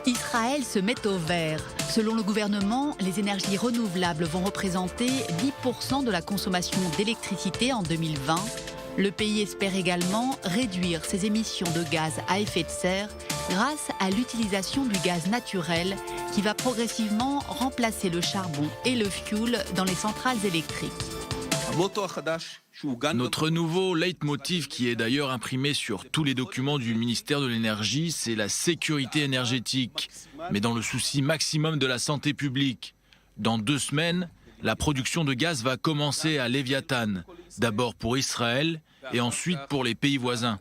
Israël se met au vert. Selon le gouvernement, les énergies renouvelables vont représenter 10% de la consommation d'électricité en 2020. Le pays espère également réduire ses émissions de gaz à effet de serre grâce à l'utilisation du gaz naturel qui va progressivement remplacer le charbon et le fioul dans les centrales électriques. Notre nouveau leitmotiv, qui est d'ailleurs imprimé sur tous les documents du ministère de l'Énergie, c'est la sécurité énergétique, mais dans le souci maximum de la santé publique. Dans 2 semaines, la production de gaz va commencer à Léviathan, d'abord pour Israël et ensuite pour les pays voisins.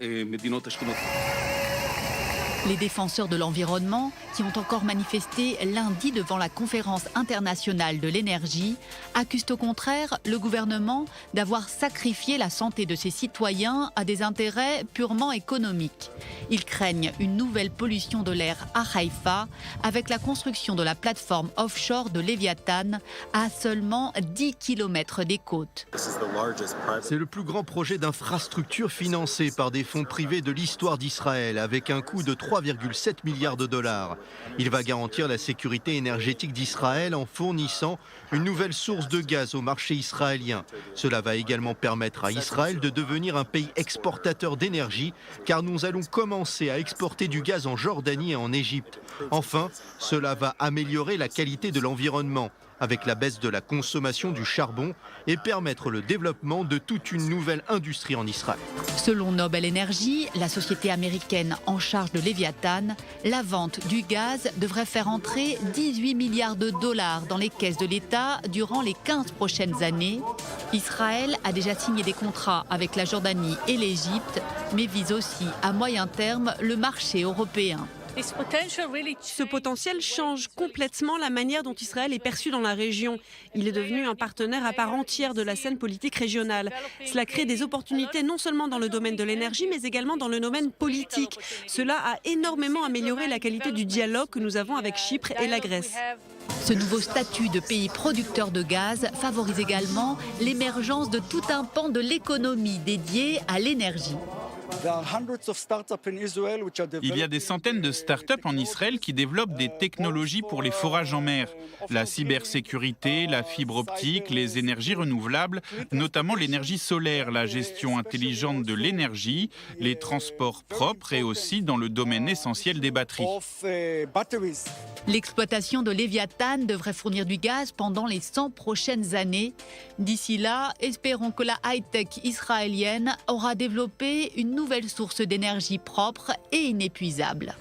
Les défenseurs de l'environnement, qui ont encore manifesté lundi devant la conférence internationale de l'énergie, accusent au contraire le gouvernement d'avoir sacrifié la santé de ses citoyens à des intérêts purement économiques. Ils craignent une nouvelle pollution de l'air à Haïfa avec la construction de la plateforme offshore de Léviathan à seulement 10 km des côtes. C'est le plus grand projet d'infrastructure financé par des fonds privés de l'histoire d'Israël avec un coût de 3,7 milliards de dollars. Il va garantir la sécurité énergétique d'Israël en fournissant une nouvelle source de gaz au marché israélien. Cela va également permettre à Israël de devenir un pays exportateur d'énergie car nous allons commencer à exporter du gaz en Jordanie et en Égypte. Enfin, cela va améliorer la qualité de l'environnement avec la baisse de la consommation du charbon et permettre le développement de toute une nouvelle industrie en Israël. Selon Nobel Energy, la société américaine en charge de Léviathan, la vente du gaz devrait faire entrer 18 milliards de dollars dans les caisses de l'État durant les 15 prochaines années. Israël a déjà signé des contrats avec la Jordanie et l'Égypte, mais vise aussi à moyen terme le marché européen. Ce potentiel change complètement la manière dont Israël est perçu dans la région. Il est devenu un partenaire à part entière de la scène politique régionale. Cela crée des opportunités non seulement dans le domaine de l'énergie, mais également dans le domaine politique. Cela a énormément amélioré la qualité du dialogue que nous avons avec Chypre et la Grèce. Ce nouveau statut de pays producteur de gaz favorise également l'émergence de tout un pan de l'économie dédié à l'énergie. Il y a des centaines de start-up en Israël qui développent des technologies pour les forages en mer, la cybersécurité, la fibre optique, les énergies renouvelables, notamment l'énergie solaire, la gestion intelligente de l'énergie, les transports propres et aussi dans le domaine essentiel des batteries. L'exploitation de Léviathan devrait fournir du gaz pendant les 100 prochaines années. D'ici là, espérons que la high-tech israélienne aura développé une nouvelle source d'énergie propre et inépuisable.